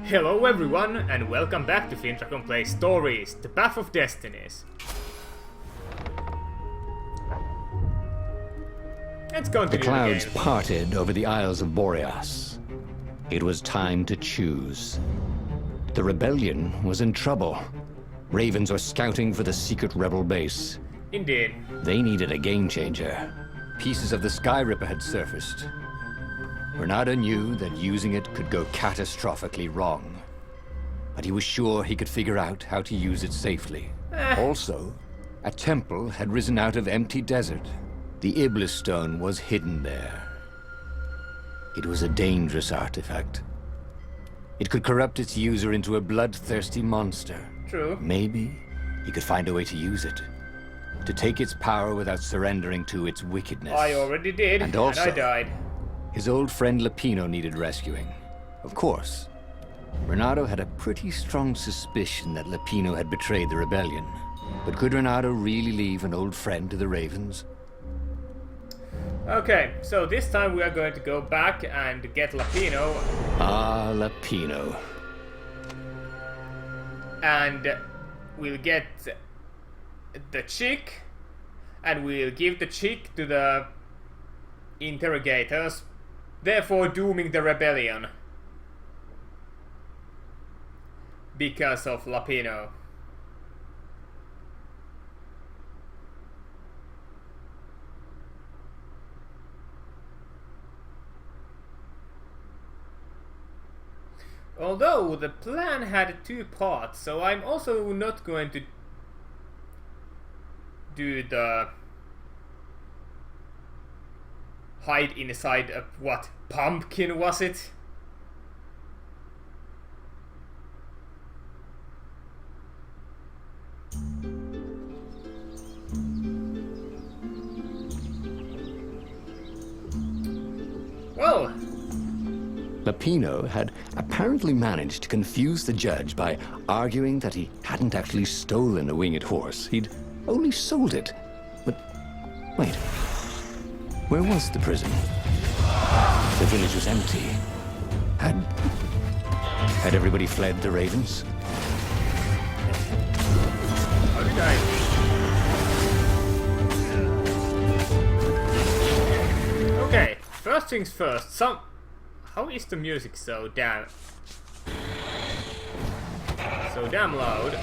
Hello everyone, and welcome back to FinDragon Plays Stories, the Path of Destinies. Let's continue the clouds game. parted over the Isles of Boreas. It was time to choose. The rebellion was in trouble. Ravens were scouting for the secret rebel base. Indeed. They needed a game changer. Pieces of the Sky Ripper had surfaced. Renato knew that using it could go catastrophically wrong, but he was sure he could figure out how to use it safely. Also, a temple had risen out of empty desert. The Iblis stone was hidden there. It was a dangerous artifact. It could corrupt its user into a bloodthirsty monster. True. Maybe he could find a way to use it, to take its power without surrendering to its wickedness. I already did, And also, I died. His old friend Lapino needed rescuing. Of course. Renato had a pretty strong suspicion that Lapino had betrayed the rebellion. But could Renato really leave an old friend to the Ravens? Okay, so this time we are going to go back and get Lapino. Ah, Lapino. And we'll get the chick, and we'll give the chick to the interrogators, therefore dooming the rebellion because of Lapino. Although the plan had two parts, so I'm also not going to do the hide inside a what pumpkin was it? Well, Lapino had apparently managed to confuse the judge by arguing that he hadn't actually stolen a winged horse. He'd only sold it. But wait, where was the prison? The village was empty. Had everybody fled the Ravens? how did I? Okay, first things first. How is the music so damn loud?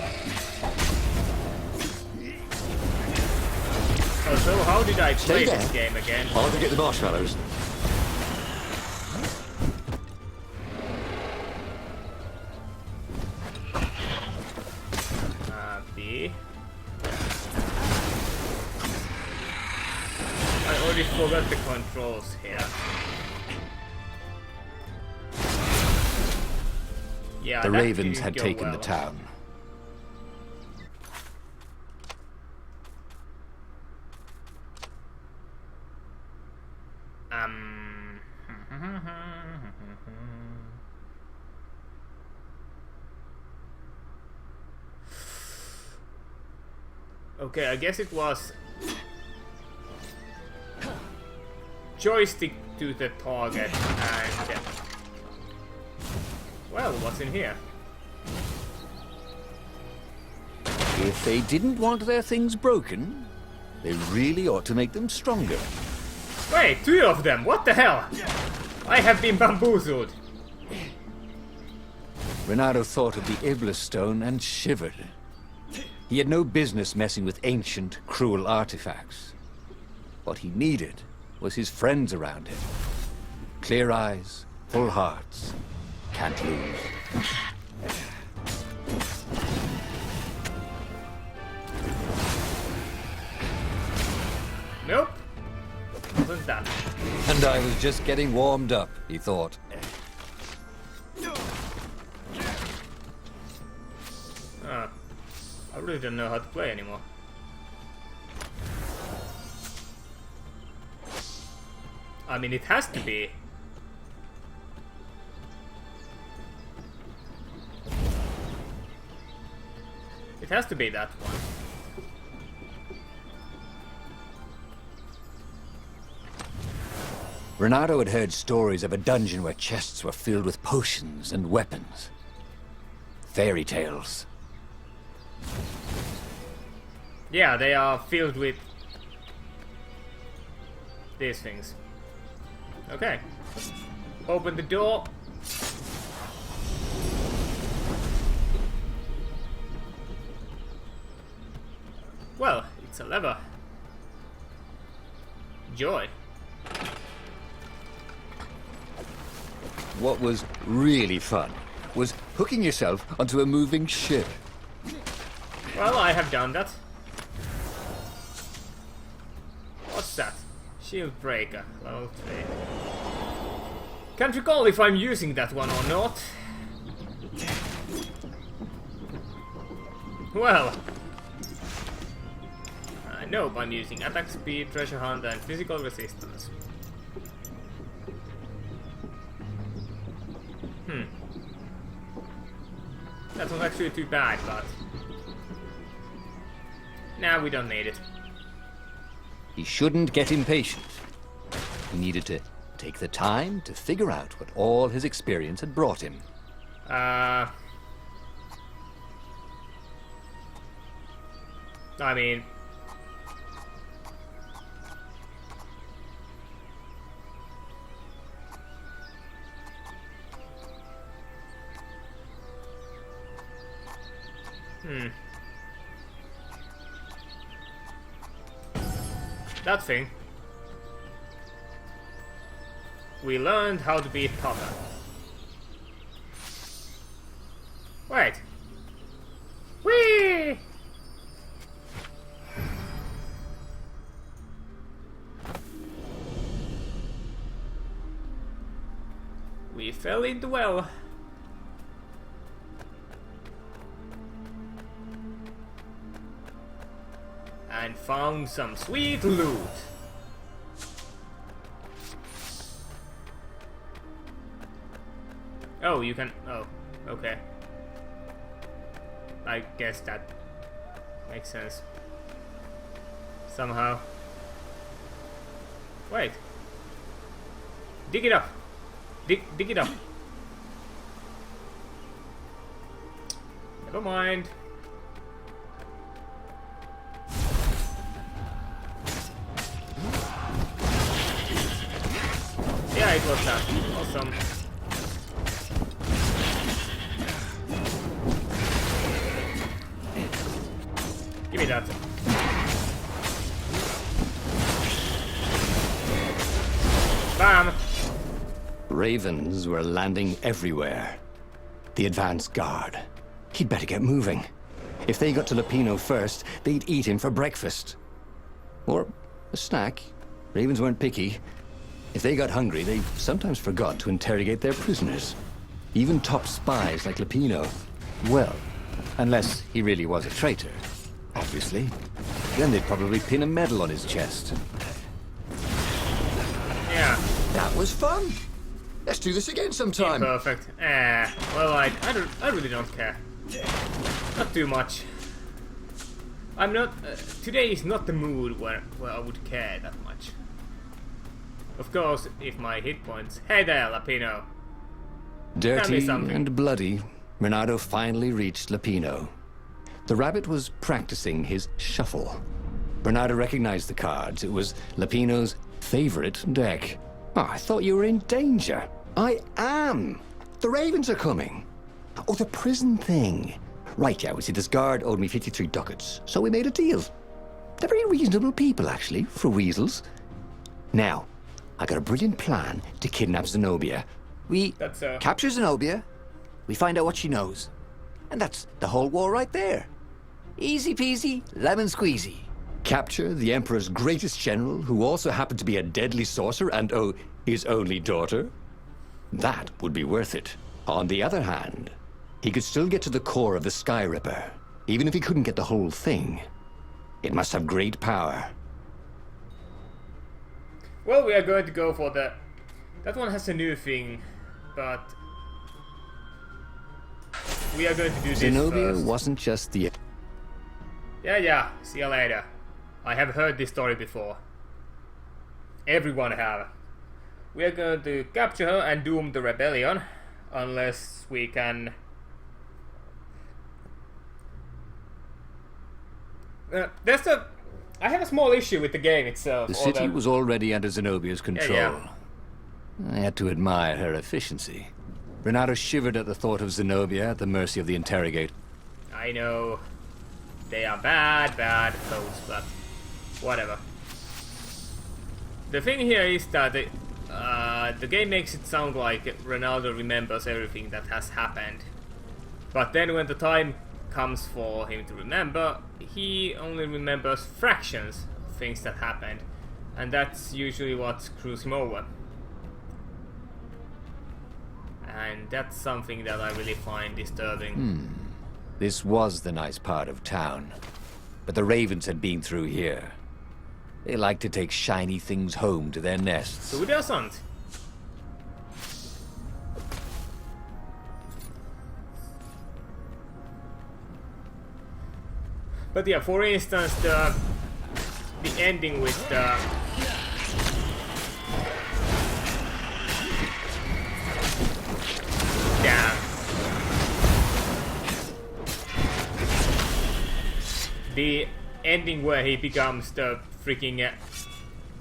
Oh, so how did I play this game again? I'll go get the marshmallows. B. I already forgot the controls here. Yeah, The that Ravens didn't had go taken well. the town. Okay, I guess it was joystick to the target and well, what's in here? If they didn't want their things broken, they really ought to make them stronger. Wait, two of them, what the hell? I have been bamboozled. Renato thought of the Iblis stone and shivered. He had no business messing with ancient, cruel artifacts. What he needed was his friends around him. Clear eyes, full hearts. Can't lose. Nope. Wasn't that. And I was just getting warmed up, he thought. I really don't know how to play anymore. I mean, it has to be. It has to be that one. Renato had heard stories of a dungeon where chests were filled with potions and weapons. fairy tales. Yeah, they are filled with these things. Okay. Open the door. Well, it's a lever. Joy. What was really fun was hooking yourself onto a moving ship. Well, I have done that. What's that? Shield breaker, level 3. Can't recall if I'm using that one or not. Well, I know I'm using attack speed, treasure hunt, and physical resistance. That was actually too bad, but now we don't need it. He shouldn't get impatient. He needed to take the time to figure out what all his experience had brought him. I mean, that thing. We learned how to be tougher. Wait. Whee! We fell in the well. And found some sweet loot. Oh, you can... Oh, okay. I guess that makes sense. Somehow. Wait. Dig it up. Dig it up. Never mind. Yeah, it was that. Awesome. Give me that. Bam! Ravens were landing everywhere. The advance guard. He'd better get moving. If they got to Lupino first, they'd eat him for breakfast. Or a snack. Ravens weren't picky. If they got hungry, they sometimes forgot to interrogate their prisoners. Even top spies like Lupino. Well, unless he really was a traitor, obviously. Then they'd probably pin a medal on his chest. Yeah. That was fun. Let's do this again sometime. Perfect. Well, I really don't care. Not too much. I'm not... today is not the mood where I would care that much. Of course, if my hit points... Hey there, Lupino. Dirty and bloody, Renato finally reached Lupino. The rabbit was practicing his shuffle. Bernardo recognized the cards. It was Lupino's favorite deck. Oh, I thought you were in danger. I am. The Ravens are coming. Oh, the prison thing. Right, yeah, we see this guard owed me 53 ducats, so we made a deal. They're very reasonable people, actually, for weasels. Now, I got a brilliant plan to kidnap Zenobia. We capture Zenobia, we find out what she knows. And that's the whole war right there. Easy peasy, lemon squeezy. Capture the Emperor's greatest general, who also happened to be a deadly sorcerer and, oh, his only daughter. That would be worth it. On the other hand, he could still get to the core of the Sky Ripper, even if he couldn't get the whole thing. It must have great power. Well, we are going to go for the... That one has a new thing, but... We are going to do this Zenobia first. wasn't just the... Yeah, see you later. I have heard this story before. Everyone have. We are going to capture her and doom the rebellion, unless we can I have a small issue with the game itself. The city was already under Zenobia's control. Yeah. I had to admire her efficiency. Renato shivered at the thought of Zenobia at the mercy of the interrogator. I know. They are bad foes, but whatever. The thing here is that the game makes it sound like Ronaldo remembers everything that has happened. But then when the time comes for him to remember, he only remembers fractions of things that happened. And that's usually what screws him over. And that's something that I really find disturbing. This was the nice part of town. But the ravens had been through here. They like to take shiny things home to their nests. Who doesn't? But yeah, for instance, the ending with the the ending where he becomes the freaking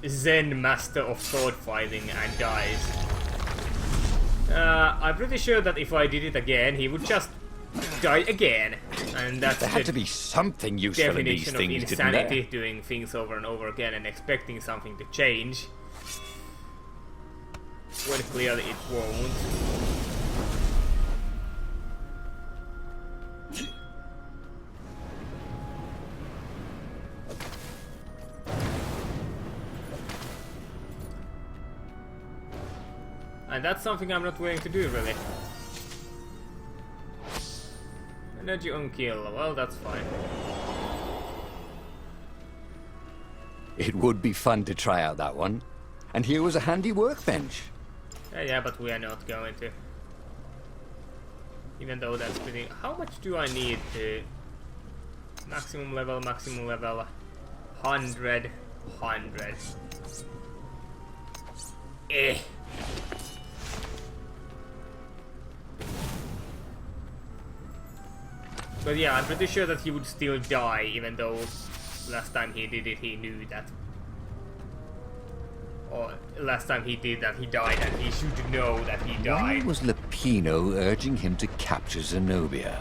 Zen master of sword fighting and dies. I'm pretty sure that if I did it again, he would just die again. And that's there had to be something useful in these definition things, of didn't there? insanity, doing things over and over again and expecting something to change. When clearly it won't. And that's something I'm not willing to do, really. Energy on kill, well, that's fine. It would be fun to try out that one. And here was a handy workbench. Yeah, but we are not going to. Even though that's pretty... How much do I need to... Maximum level, 100, 100. Eh. But yeah, I'm pretty sure that he would still die, even though last time he did it, he knew that. Or last time he did that, he died, and he should know that he Why died. was Lupino urging him to capture Zenobia?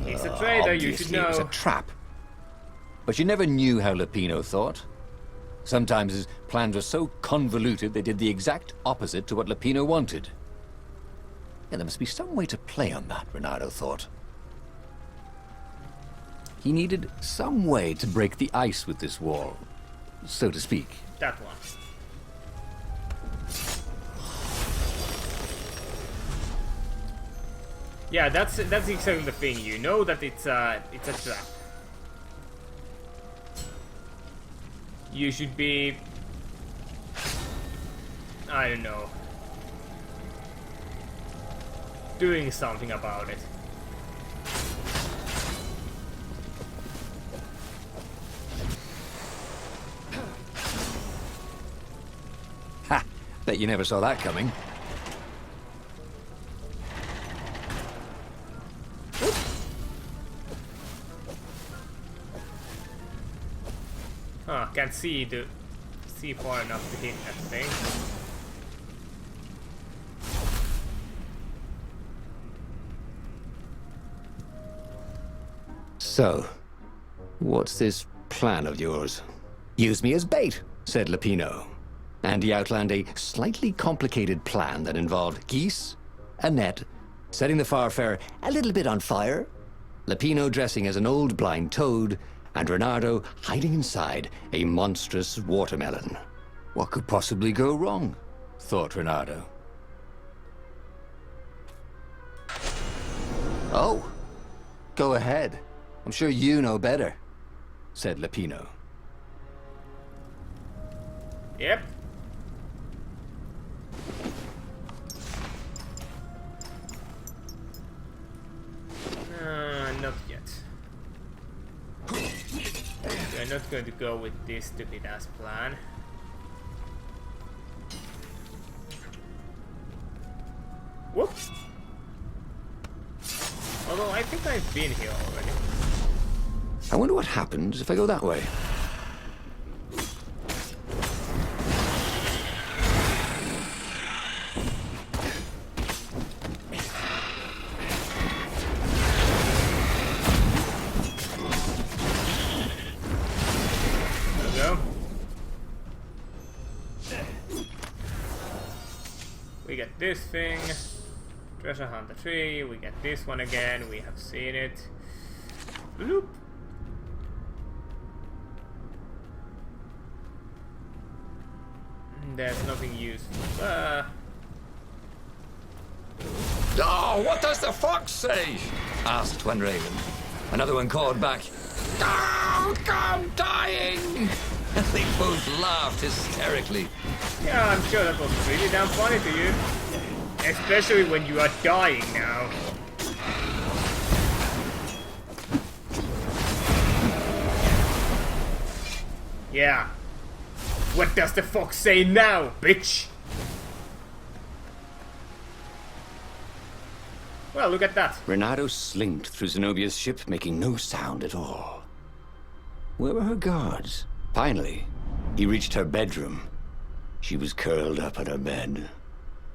He's a traitor, you should Obviously, it was know. a trap. But you never knew how Lupino thought. Sometimes his plans were so convoluted they did the exact opposite to what Lupino wanted. Yeah, there must be some way to play on that, Renato thought. He needed some way to break the ice with this wall, so to speak. That one. Yeah, that's exactly the thing. You know that it's a trap. You should be, I don't know, doing something about it. Ha! Bet you never saw that coming. Huh, can't see far enough to hit that thing. So, what's this plan of yours? Use me as bait, said Lupino. And he outlined a slightly complicated plan that involved geese, a net, setting the Farfarer a little bit on fire, Lupino dressing as an old blind toad, and Renato hiding inside a monstrous watermelon. What could possibly go wrong? Thought Renato. Oh, go ahead. I'm sure you know better, said Lupino. Yep. Not yet. We're not going to go with this stupid ass plan. Whoops. Although I think I've been here already. I wonder what happens if I go that way. We get this thing, treasure hunter tree, we get this one again, we have seen it. Bloop. There's nothing useful. Oh, what does the fox say? Asked FinDragon. Another one called back, "Don't come dying!" And they both laughed hysterically. Yeah, I'm sure that was really damn funny to you. Especially when you are dying now. Yeah. What does the fox say now, bitch? Well, look at that. Renato slinked through Zenobia's ship, making no sound at all. Where were her guards? Finally, he reached her bedroom. She was curled up on her bed.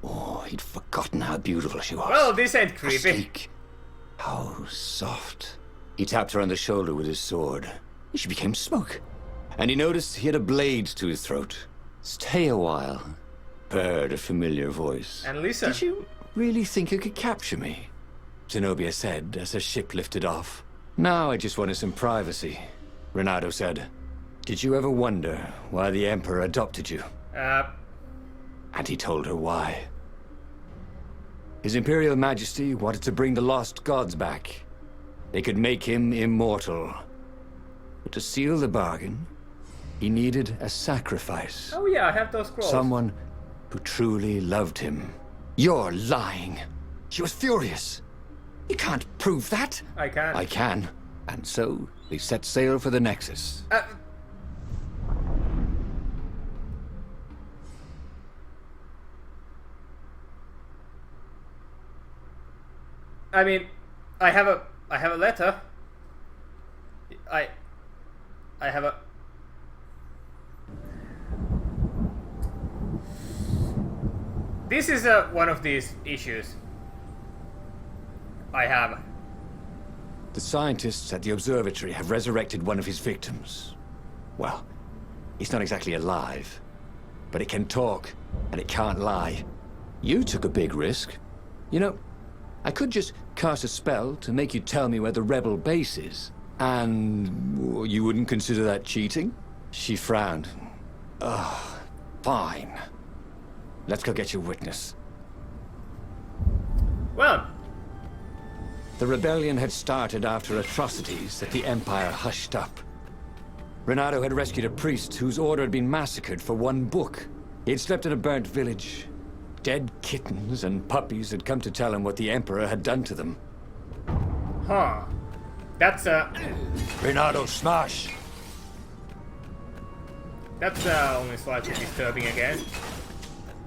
Oh, he'd forgotten how beautiful she was. Well, this ain't creepy. Sleek. How soft. He tapped her on the shoulder with his sword. She became smoke. And he noticed he had a blade to his throat. "Stay a while," purred a familiar voice. And listen. "Did you really think you could capture me?" Zenobia said as her ship lifted off. "Now I just wanted some privacy," Renato said. "Did you ever wonder why the Emperor adopted you?" And he told her why. His Imperial Majesty wanted to bring the lost gods back. They could make him immortal. But to seal the bargain, he needed a sacrifice. Oh yeah, I have those scrolls. Someone who truly loved him. "You're lying." She was furious. "You can't prove that." I can. "I can." And so they set sail for the Nexus. I mean, I have a letter. I have a... This is one of these issues I have. The scientists at the observatory have resurrected one of his victims. Well, it's not exactly alive, but it can talk, and it can't lie. You took a big risk. You know, I could just cast a spell to make you tell me where the rebel base is. And you wouldn't consider that cheating? She frowned. Ugh, fine. Let's go get your witness. Well, the rebellion had started after atrocities that the Empire hushed up. Renato had rescued a priest whose order had been massacred for one book. He had slept in a burnt village. Dead kittens and puppies had come to tell him what the Emperor had done to them. huh. That's Renato, smash! That's only slightly disturbing again.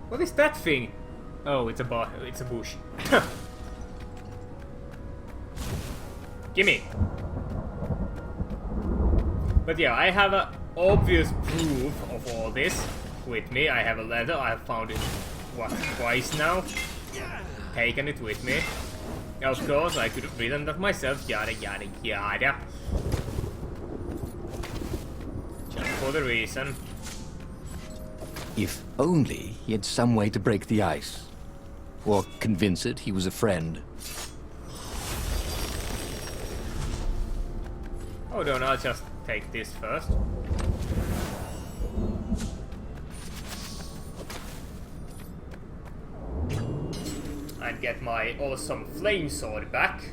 What is that thing? Oh, it's a bush. Gimme. But yeah, I have a obvious proof of all this with me. I have a letter. I have found it, what, twice now? Taken it with me. Of course, I could have written that myself. Yada yada yada. Just for the reason. If only he had some way to break the ice. Or convince it he was a friend. Hold on, I'll just take this first. And get my awesome flame sword back.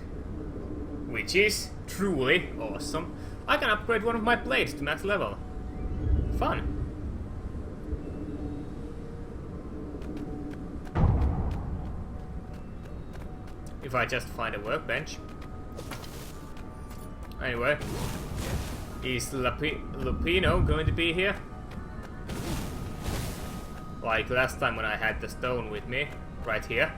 Which is truly awesome. I can upgrade one of my blades to max level. Fun. If I just find a workbench. Anyway, is Lupino going to be here? Like last time when I had the stone with me, right here.